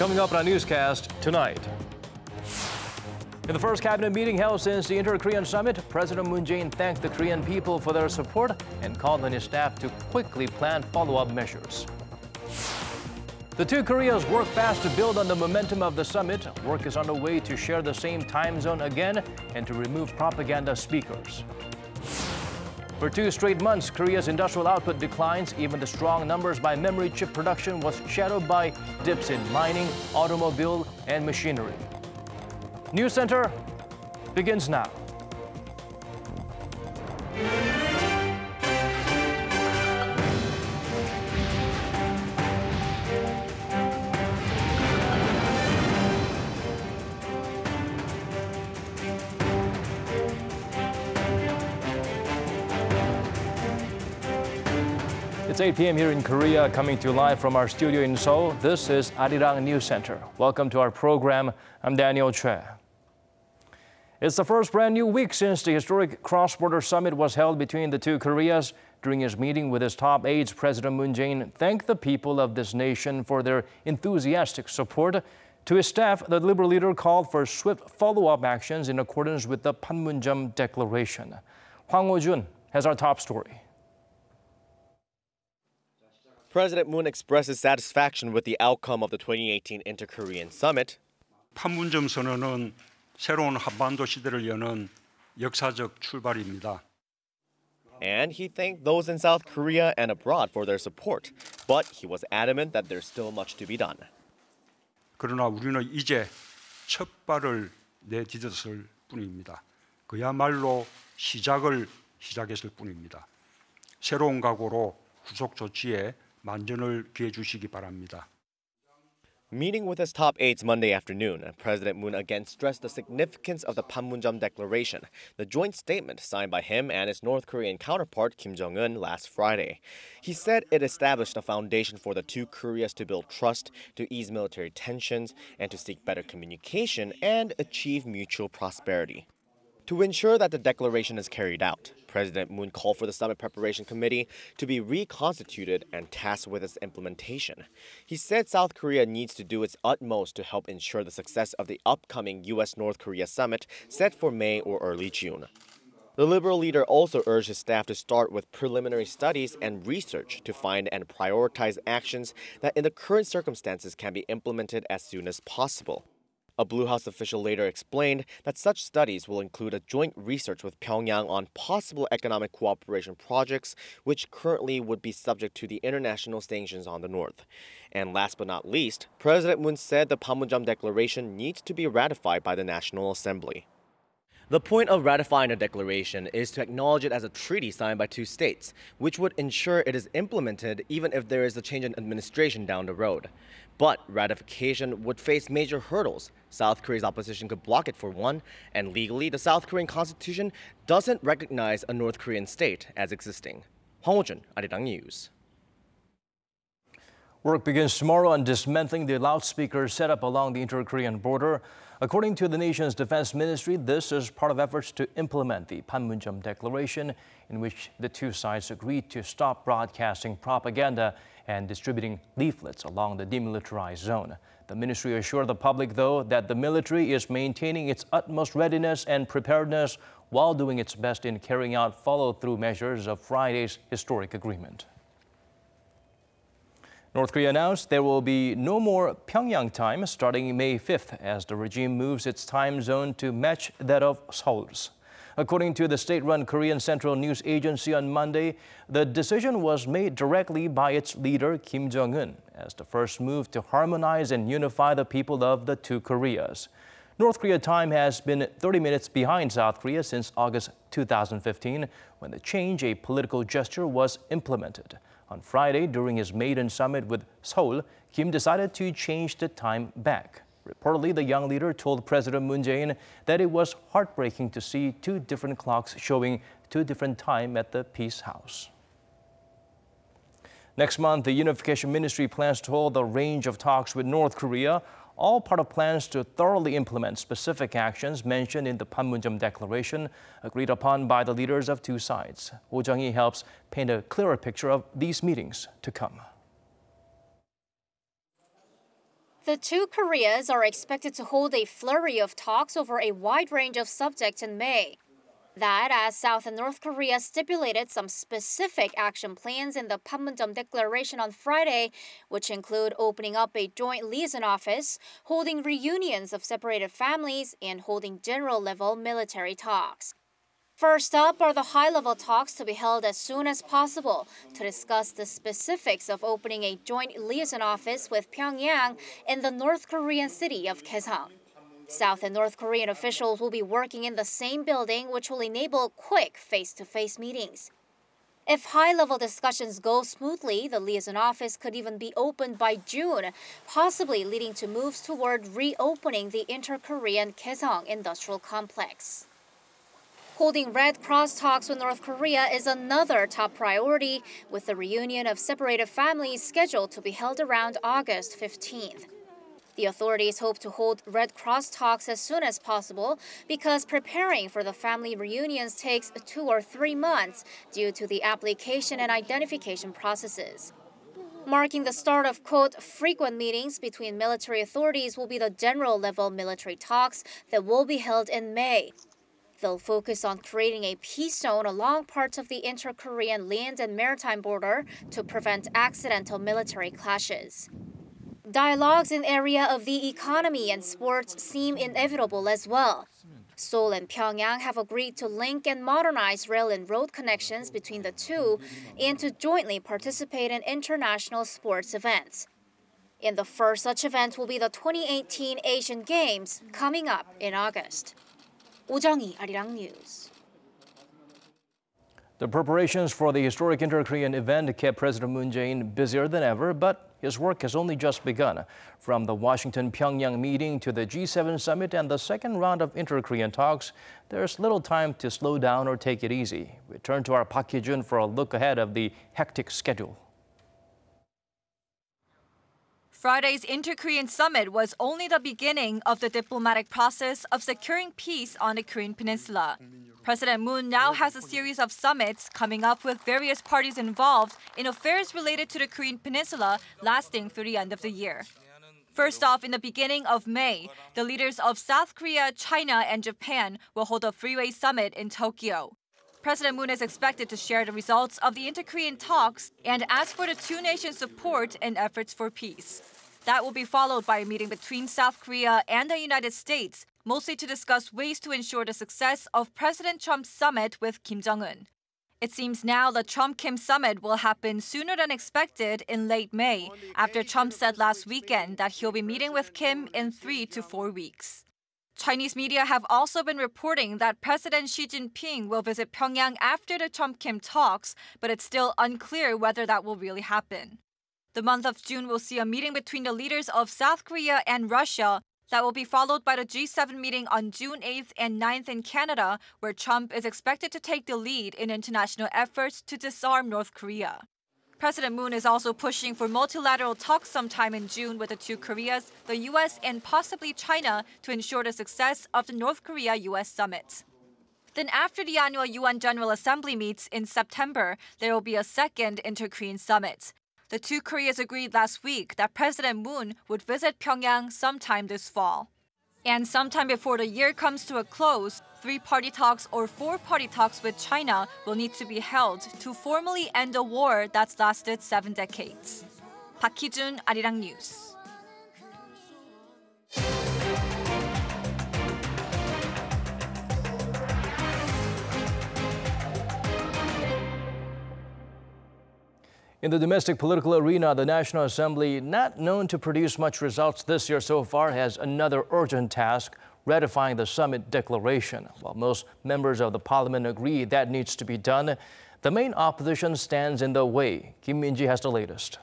Coming up on our newscast tonight. In the first cabinet meeting held since the Inter-Korean Summit, President Moon Jae-in thanked the Korean people for their support and called on his staff to quickly plan follow-up measures. The two Koreas work fast to build on the momentum of the summit. Work is underway to share the same time zone again and to remove propaganda speakers. For 2 straight months, Korea's industrial output declines. Even the strong numbers by memory chip production was shadowed by dips in mining, automobile, and machinery. NEWSCENTER begins now. It's 8 p.m. here in Korea, coming to you live from our studio in Seoul. This is Arirang News Center. Welcome to our program. I'm Daniel Choi. It's the first brand new week since the historic cross-border summit was held between the two Koreas. During his meeting with his top aides, President Moon Jae-in thanked the people of this nation for their enthusiastic support. To his staff, the Liberal leader called for swift follow-up actions in accordance with the Panmunjom Declaration. Hwang Ho-jun has our top story. President Moon expresses satisfaction with the outcome of the 2018 Inter-Korean Summit. 판문점 선언은 새로운 한반도 시대를 여는 역사적 출발입니다. And he thanked those in South Korea and abroad for their support, but he was adamant that there's still much to be done. 그러나 우리는 이제 첫 발을 내딛었을 뿐입니다. 그야말로 시작했을 뿐입니다. 새로운 각오로 후속 조치에 만전을 기해 주시기 바랍니다. Meeting with his top aides Monday afternoon, President Moon again stressed the significance of the Panmunjom Declaration, the joint statement signed by him and his North Korean counterpart Kim Jong-un last Friday. He said it established a foundation for the two Koreas to build trust, to ease military tensions, and to seek better communication and achieve mutual prosperity. To ensure that the declaration is carried out, President Moon called for the Summit Preparation Committee to be reconstituted and tasked with its implementation. He said South Korea needs to do its utmost to help ensure the success of the upcoming U.S.-North Korea summit set for May or early June. The Liberal leader also urged his staff to start with preliminary studies and research to find and prioritize actions that in the current circumstances can be implemented as soon as possible. A Blue House official later explained that such studies will include a joint research with Pyongyang on possible economic cooperation projects, which currently would be subject to the international sanctions on the North. And last but not least, President Moon said the Panmunjom Declaration needs to be ratified by the National Assembly. The point of ratifying a declaration is to acknowledge it as a treaty signed by two states, which would ensure it is implemented even if there is a change in administration down the road. But ratification would face major hurdles. South Korea's opposition could block it for one, and legally, the South Korean constitution doesn't recognize a North Korean state as existing. Hwang Ho-jun, Arirang News. Work begins tomorrow on dismantling the loudspeakers set up along the inter-Korean border. According to the nation's defense ministry, this is part of efforts to implement the Panmunjom Declaration, in which the two sides agreed to stop broadcasting propaganda and distributing leaflets along the demilitarized zone. The ministry assured the public, though, that the military is maintaining its utmost readiness and preparedness while doing its best in carrying out follow-through measures of Friday's historic agreement. North Korea announced there will be no more Pyongyang time starting May 5th as the regime moves its time zone to match that of Seoul's. According to the state-run Korean Central News Agency on Monday, the decision was made directly by its leader Kim Jong-un as the first move to harmonize and unify the people of the two Koreas. North Korea time has been 30 minutes behind South Korea since August 2015, when the change, a political gesture, was implemented. On Friday, during his maiden summit with Seoul, Kim decided to change the time back. Reportedly, the young leader told President Moon Jae-in that it was heartbreaking to see two different clocks showing two different times at the Peace House. Next month, the Unification Ministry plans to hold a range of talks with North Korea, all part of plans to thoroughly implement specific actions mentioned in the Panmunjom Declaration, agreed upon by the leaders of two sides. Oh Jung-hee helps paint a clearer picture of these meetings to come. The two Koreas are expected to hold a flurry of talks over a wide range of subjects in May. That as South and North Korea stipulated some specific action plans in the Panmunjom Declaration on Friday, which include opening up a joint liaison office, holding reunions of separated families, and holding general-level military talks. First up are the high-level talks to be held as soon as possible to discuss the specifics of opening a joint liaison office with Pyongyang in the North Korean city of Kaesong. South and North Korean officials will be working in the same building, which will enable quick face-to-face meetings. If high-level discussions go smoothly, the liaison office could even be opened by June, possibly leading to moves toward reopening the inter-Korean Kaesong Industrial Complex. Holding Red Cross talks with North Korea is another top priority, with the reunion of separated families scheduled to be held around August 15th. The authorities hope to hold Red Cross talks as soon as possible because preparing for the family reunions takes 2 or 3 months due to the application and identification processes. Marking the start of, quote, frequent meetings between military authorities will be the general-level military talks that will be held in May. They'll focus on creating a peace zone along parts of the inter-Korean land and maritime border to prevent accidental military clashes. Dialogues in area of the economy and sports seem inevitable as well. Seoul and Pyongyang have agreed to link and modernize rail and road connections between the two and to jointly participate in international sports events. And the first such event will be the 2018 Asian Games coming up in August. Jong-un, Arirang News. The preparations for the historic inter-Korean event kept President Moon Jae-in busier than ever, but his work has only just begun. From the Washington-Pyongyang meeting to the G7 summit and the second round of inter-Korean talks, there's little time to slow down or take it easy. We turn to our Park Hee-jun for a look ahead of the hectic schedule. Friday's inter-Korean summit was only the beginning of the diplomatic process of securing peace on the Korean peninsula. President Moon now has a series of summits coming up with various parties involved in affairs related to the Korean peninsula lasting through the end of the year. First off, in the beginning of May, the leaders of South Korea, China, and Japan will hold a three-way summit in Tokyo. President Moon is expected to share the results of the inter-Korean talks and ask for the two nations' support in efforts for peace. That will be followed by a meeting between South Korea and the United States, mostly to discuss ways to ensure the success of President Trump's summit with Kim Jong-un. It seems now the Trump-Kim summit will happen sooner than expected in late May, after Trump said last weekend that he'll be meeting with Kim in 3 to 4 weeks. Chinese media have also been reporting that President Xi Jinping will visit Pyongyang after the Trump-Kim talks, but it's still unclear whether that will really happen. The month of June will see a meeting between the leaders of South Korea and Russia that will be followed by the G7 meeting on June 8th and 9th in Canada, where Trump is expected to take the lead in international efforts to disarm North Korea. President Moon is also pushing for multilateral talks sometime in June with the two Koreas, the U.S., and possibly China to ensure the success of the North Korea-U.S. summit. Then after the annual UN General Assembly meets in September, there will be a second inter-Korean summit. The two Koreas agreed last week that President Moon would visit Pyongyang sometime this fall. And sometime before the year comes to a close, 3-party talks or 4-party talks with China will need to be held to formally end a war that's lasted 7 decades. Park Hee-jun, Arirang News. In the domestic political arena, the National Assembly, not known to produce much results this year so far, has another urgent task, ratifying the summit declaration. While most members of the parliament agree that needs to be done, the main opposition stands in the way. Kim Min-ji has the latest.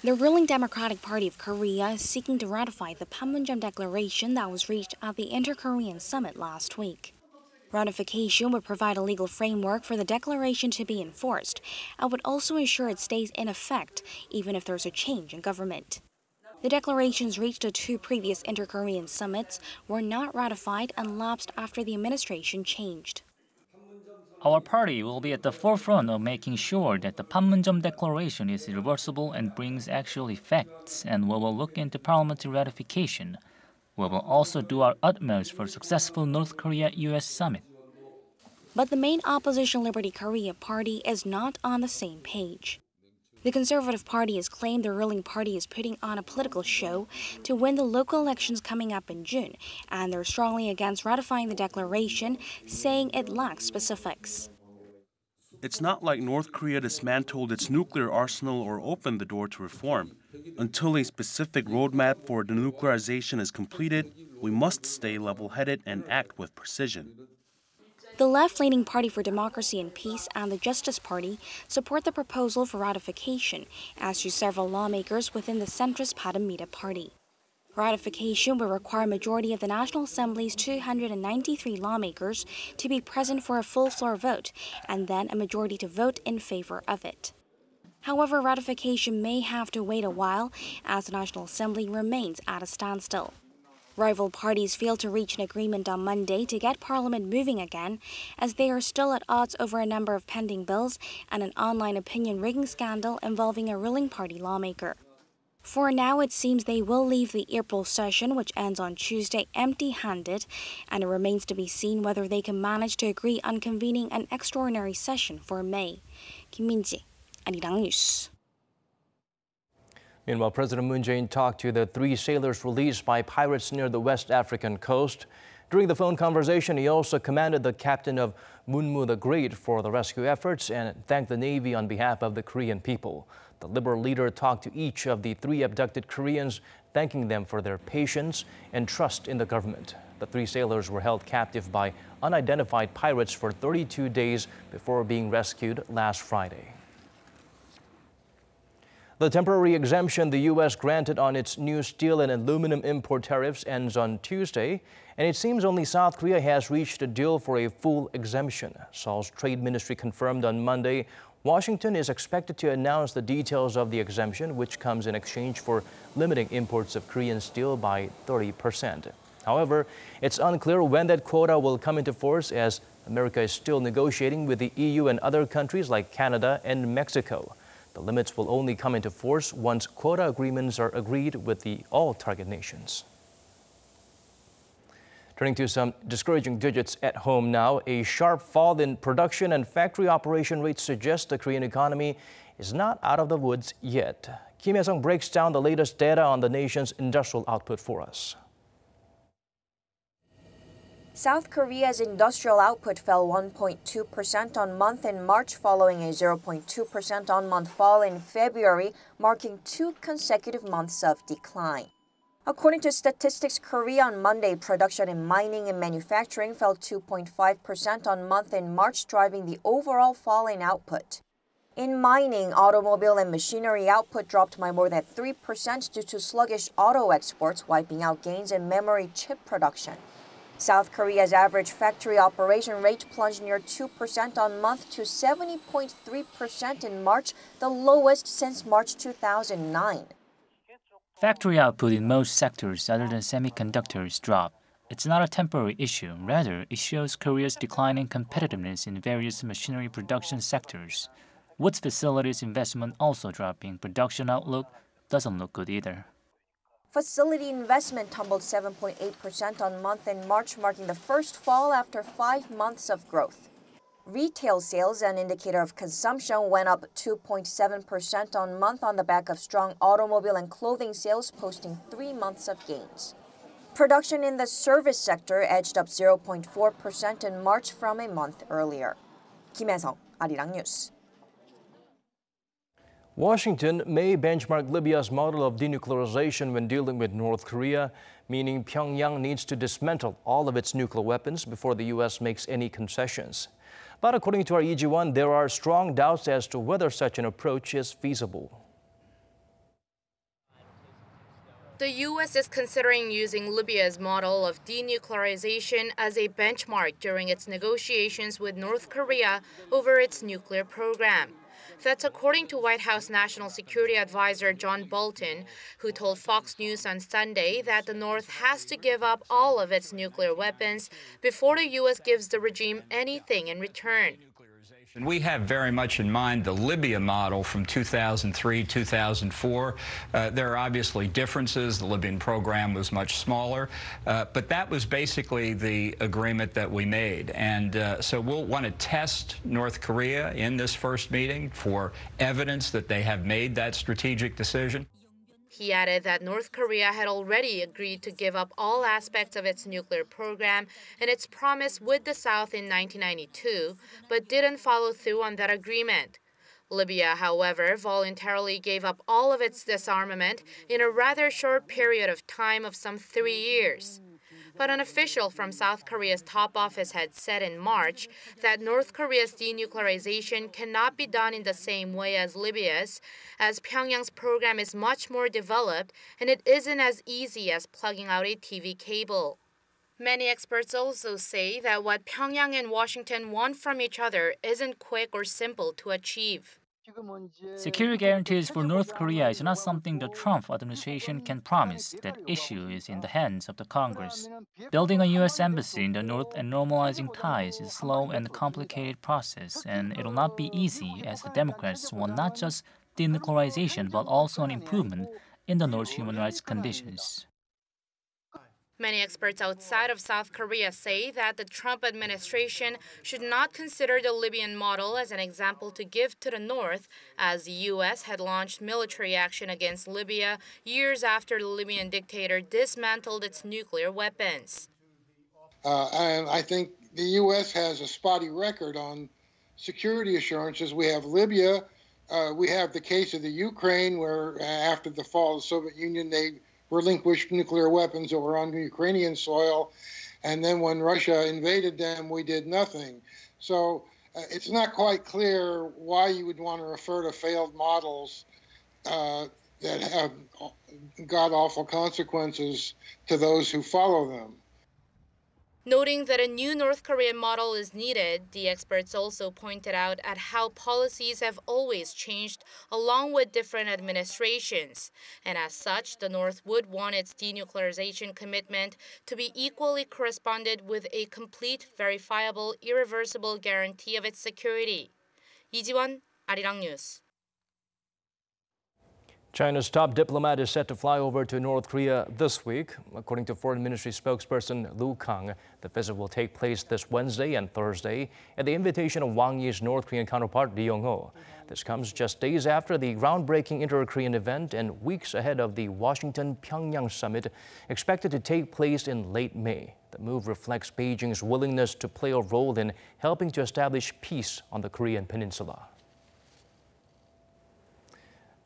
The ruling Democratic Party of Korea is seeking to ratify the Panmunjom Declaration that was reached at the Inter-Korean Summit last week. Ratification would provide a legal framework for the declaration to be enforced and would also ensure it stays in effect even if there's a change in government. The declarations reached at 2 previous inter-Korean summits were not ratified and lapsed after the administration changed. Our party will be at the forefront of making sure that the Panmunjom Declaration is irreversible and brings actual effects, and we will look into parliamentary ratification. We will also do our utmost for a successful North Korea-US summit. But the main opposition Liberty Korea party is not on the same page. The Conservative Party has claimed the ruling party is putting on a political show to win the local elections coming up in June, and they're strongly against ratifying the declaration, saying it lacks specifics. It's not like North Korea dismantled its nuclear arsenal or opened the door to reform. Until a specific roadmap for denuclearization is completed, we must stay level-headed and act with precision. The left-leaning Party for Democracy and Peace and the Justice Party support the proposal for ratification, as do several lawmakers within the centrist Padamita Party. Ratification will require a majority of the National Assembly's 293 lawmakers to be present for a full-floor vote, and then a majority to vote in favor of it. However, ratification may have to wait a while, as the National Assembly remains at a standstill. Rival parties failed to reach an agreement on Monday to get Parliament moving again, as they are still at odds over a number of pending bills and an online opinion rigging scandal involving a ruling party lawmaker. For now, it seems they will leave the April session, which ends on Tuesday, empty-handed, and it remains to be seen whether they can manage to agree on convening an extraordinary session for May. Kim Min-ji, Arirang News. Meanwhile, President Moon Jae-in talked to the 3 sailors released by pirates near the West African coast. During the phone conversation, he also commended the captain of Munmu the Great for the rescue efforts and thanked the Navy on behalf of the Korean people. The Liberal leader talked to each of the 3 abducted Koreans, thanking them for their patience and trust in the government. The 3 sailors were held captive by unidentified pirates for 32 days before being rescued last Friday. The temporary exemption the U.S. granted on its new steel and aluminum import tariffs ends on Tuesday, and it seems only South Korea has reached a deal for a full exemption. Seoul's trade ministry confirmed on Monday Washington is expected to announce the details of the exemption, which comes in exchange for limiting imports of Korean steel by 30%. However, it's unclear when that quota will come into force, as America is still negotiating with the EU and other countries like Canada and Mexico. The limits will only come into force once quota agreements are agreed with all target nations. Turning to some discouraging digits at home now, a sharp fall in production and factory operation rates suggest the Korean economy is not out of the woods yet. Kim Hae-sung breaks down the latest data on the nation's industrial output for us. South Korea's industrial output fell 1.2% on month in March, following a 0.2% on-month fall in February, marking 2 consecutive months of decline. According to Statistics Korea on Monday, production in mining and manufacturing fell 2.5% on month in March, driving the overall fall in output. In mining, automobile and machinery output dropped by more than 3% due to sluggish auto exports, wiping out gains in memory chip production. South Korea's average factory operation rate plunged near 2% on month to 70.3% in March, the lowest since March 2009. Factory output in most sectors other than semiconductors dropped. It's not a temporary issue. Rather, it shows Korea's declining competitiveness in various machinery production sectors. Woods facilities investment also dropping. Production outlook doesn't look good either. Facility investment tumbled 7.8% on month in March, marking the first fall after 5 months of growth. Retail sales, an indicator of consumption, went up 2.7% on month on the back of strong automobile and clothing sales, posting 3 months of gains. Production in the service sector edged up 0.4% in March from a month earlier. Kim Hae-sung, Arirang News. Washington may benchmark Libya's model of denuclearization when dealing with North Korea, meaning Pyongyang needs to dismantle all of its nuclear weapons before the U.S. makes any concessions. But according to our EG1, there are strong doubts as to whether such an approach is feasible. The U.S. is considering using Libya's model of denuclearization as a benchmark during its negotiations with North Korea over its nuclear program. That's according to White House National Security Advisor John Bolton, who told Fox News on Sunday that the North has to give up all of its nuclear weapons before the U.S. gives the regime anything in return. And we have very much in mind the Libya model from 2003, 2004. There are obviously differences. The Libyan program was much smaller, but that was basically the agreement that we made. And so we'll want to test North Korea in this first meeting for evidence that they have made that strategic decision. He added that North Korea had already agreed to give up all aspects of its nuclear program and its promise with the South in 1992, but didn't follow through on that agreement. Libya, however, voluntarily gave up all of its disarmament in a rather short period of time of some 3 years. But an official from South Korea's top office had said in March that North Korea's denuclearization cannot be done in the same way as Libya's, as Pyongyang's program is much more developed and it isn't as easy as plugging out a TV cable. Many experts also say that what Pyongyang and Washington want from each other isn't quick or simple to achieve. Security guarantees for North Korea is not something the Trump administration can promise. That issue is in the hands of the Congress. Building a U.S. embassy in the North and normalizing ties is a slow and complicated process, and it'll not be easy as the Democrats want not just denuclearization but also an improvement in the North's human rights conditions. Many experts outside of South Korea say that the Trump administration should not consider the Libyan model as an example to give to the North, as the U.S. had launched military action against Libya years after the Libyan dictator dismantled its nuclear weapons. And I think the U.S. has a spotty record on security assurances. We have Libya. We have the case of the Ukraine, where after the fall of the Soviet Union, they relinquished nuclear weapons that were on Ukrainian soil. And then when Russia invaded them, we did nothing. So it's not quite clear why you would want to refer to failed models that have god-awful consequences to those who follow them. Noting that a new North Korean model is needed, the experts also pointed out at how policies have always changed along with different administrations. And as such, the North would want its denuclearization commitment to be equally corresponded with a complete, verifiable, irreversible guarantee of its security. 이지원, Arirang News. China's top diplomat is set to fly over to North Korea this week. According to Foreign Ministry spokesperson Lu Kang, the visit will take place this Wednesday and Thursday at the invitation of Wang Yi's North Korean counterpart, Lee Young-ho. This comes just days after the groundbreaking inter-Korean event and weeks ahead of the Washington-Pyongyang summit expected to take place in late May. The move reflects Beijing's willingness to play a role in helping to establish peace on the Korean peninsula.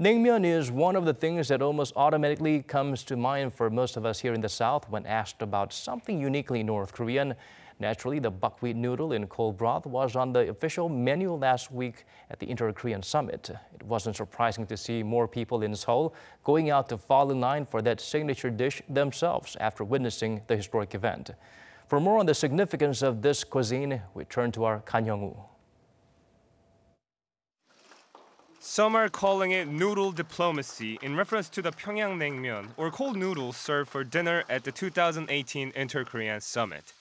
Naengmyeon is one of the things that almost automatically comes to mind for most of us here in the South when asked about something uniquely North Korean. Naturally, the buckwheat noodle in cold broth was on the official menu last week at the Inter-Korean Summit. It wasn't surprising to see more people in Seoul going out to fall in line for that signature dish themselves after witnessing the historic event. For more on the significance of this cuisine, we turn to our Kan Young-woo. Some are calling it noodle diplomacy in reference to the Pyongyang naengmyeon, or cold noodles served for dinner at the 2018 Inter-Korean Summit.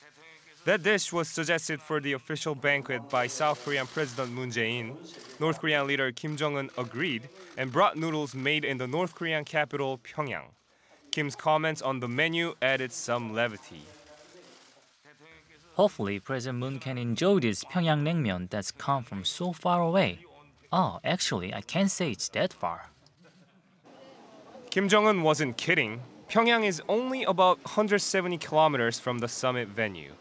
That dish was suggested for the official banquet by South Korean President Moon Jae-in. North Korean leader Kim Jong-un agreed and brought noodles made in the North Korean capital, Pyongyang. Kim's comments on the menu added some levity. Hopefully, President Moon can enjoy this Pyongyang naengmyeon that's come from so far away. Oh, actually, I can't say it's that far. Kim Jong-un wasn't kidding. Pyongyang is only about 170 kilometers from the summit venue.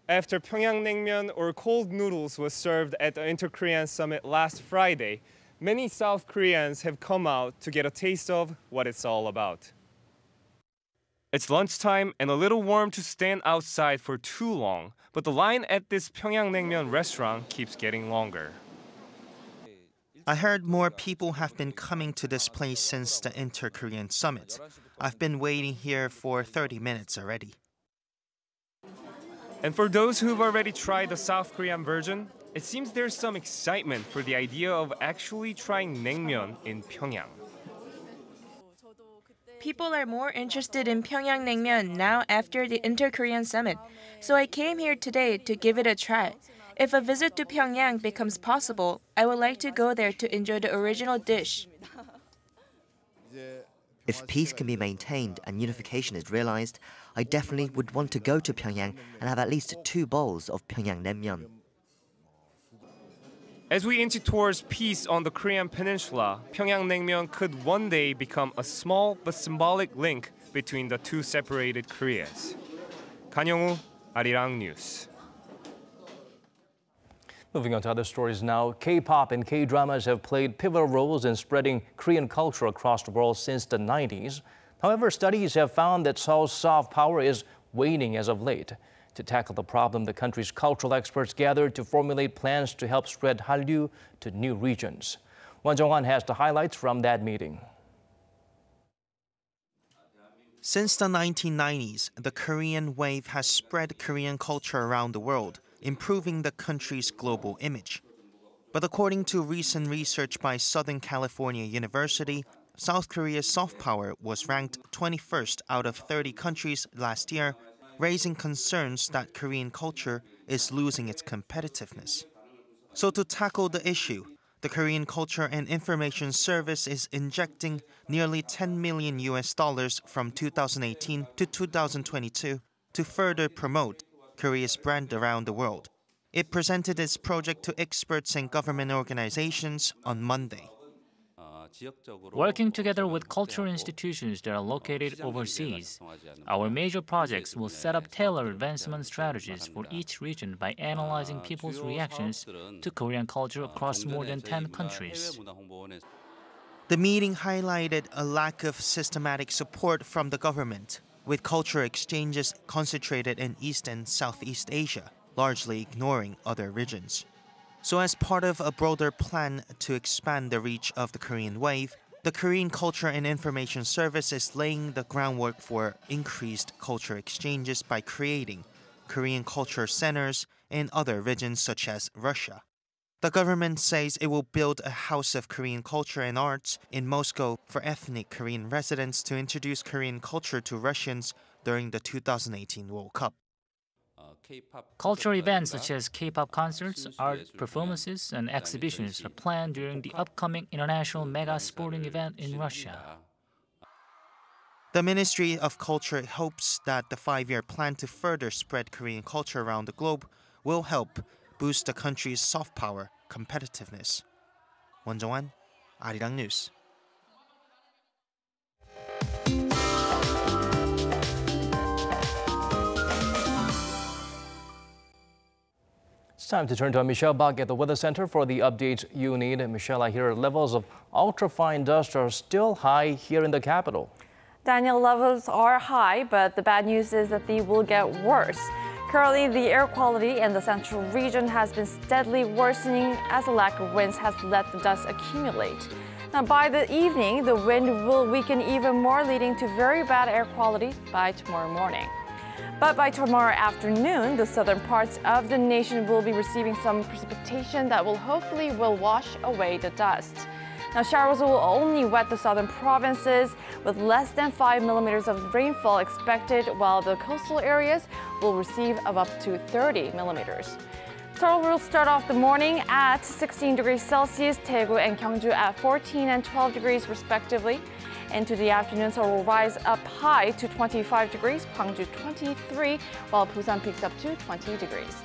After Pyongyang naengmyeon, or cold noodles, was served at the Inter-Korean Summit last Friday, many South Koreans have come out to get a taste of what it's all about. It's lunchtime and a little warm to stand outside for too long, but the line at this Pyongyang naengmyeon restaurant keeps getting longer. I heard more people have been coming to this place since the Inter-Korean Summit. I've been waiting here for 30 minutes already. And for those who've already tried the South Korean version, it seems there's some excitement for the idea of actually trying naengmyeon in Pyongyang. People are more interested in Pyongyang naengmyeon now after the Inter-Korean Summit, so I came here today to give it a try. If a visit to Pyongyang becomes possible, I would like to go there to enjoy the original dish. If peace can be maintained and unification is realized, I definitely would want to go to Pyongyang and have at least 2 bowls of Pyongyang naengmyeon. As we inch towards peace on the Korean peninsula, Pyongyang naengmyeon could one day become a small but symbolic link between the two separated Koreas. Kan-young-woo, Arirang News. Moving on to other stories now, K-pop and K-dramas have played pivotal roles in spreading Korean culture across the world since the 90s. However, studies have found that Seoul's soft power is waning as of late. To tackle the problem, the country's cultural experts gathered to formulate plans to help spread Hallyu to new regions. Jong-un has the highlights from that meeting. Since the 1990s, the Korean wave has spread Korean culture around the world, improving the country's global image. But according to recent research by Southern California University, South Korea's soft power was ranked 21st out of 30 countries last year, raising concerns that Korean culture is losing its competitiveness. So to tackle the issue, the Korean Culture and Information Service is injecting nearly $10 million from 2018 to 2022 to further promote Korea's brand around the world. It presented its project to experts and government organizations on Monday. Working together with cultural institutions that are located overseas, our major projects will set up tailored advancement strategies for each region by analyzing people's reactions to Korean culture across more than 10 countries. The meeting highlighted a lack of systematic support from the government, with cultural exchanges concentrated in East and Southeast Asia, largely ignoring other regions. So as part of a broader plan to expand the reach of the Korean wave, the Korean Culture and Information Service is laying the groundwork for increased culture exchanges by creating Korean culture centers in other regions such as Russia. The government says it will build a house of Korean culture and arts in Moscow for ethnic Korean residents to introduce Korean culture to Russians during the 2018 World Cup. Cultural events such as K-pop concerts, art performances, and exhibitions are planned during the upcoming international mega sporting event in Russia. The Ministry of Culture hopes that the 5-year plan to further spread Korean culture around the globe will help boost the country's soft power competitiveness. Jong-un, Arirang News. It's time to turn to Michelle Bach at the Weather Center for the updates you need. Michelle, I hear levels of ultrafine dust are still high here in the capital. Daniel, levels are high, but the bad news is that they will get worse. Currently, the air quality in the central region has been steadily worsening as a lack of winds has let the dust accumulate. Now, by the evening, the wind will weaken even more, leading to very bad air quality by tomorrow morning. But by tomorrow afternoon, the southern parts of the nation will be receiving some precipitation that will hopefully wash away the dust. Now, showers will only wet the southern provinces with less than 5 millimeters of rainfall expected, while the coastal areas will receive of up to 30 millimeters. Seoul will start off the morning at 16 degrees Celsius, Daegu and Gyeongju at 14 and 12 degrees respectively. Into the afternoon, Seoul will rise up high to 25 degrees, Gwangju 23, while Busan peaks up to 20 degrees.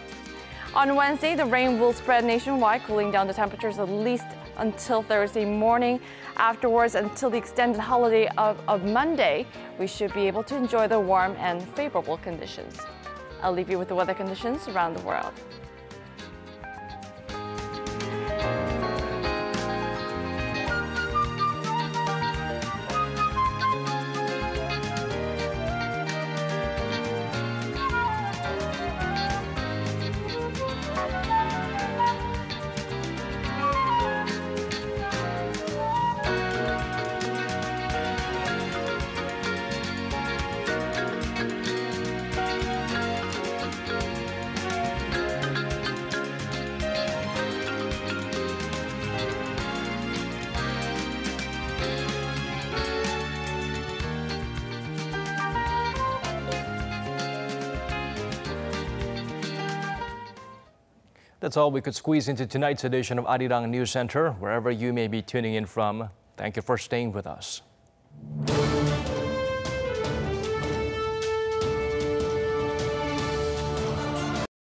On Wednesday, the rain will spread nationwide, cooling down the temperatures at least until Thursday morning. Afterwards, until the extended holiday of Monday, we should be able to enjoy the warm and favorable conditions. I'll leave you with the weather conditions around the world. That's all we could squeeze into tonight's edition of Arirang News Center. Wherever you may be tuning in from, thank you for staying with us.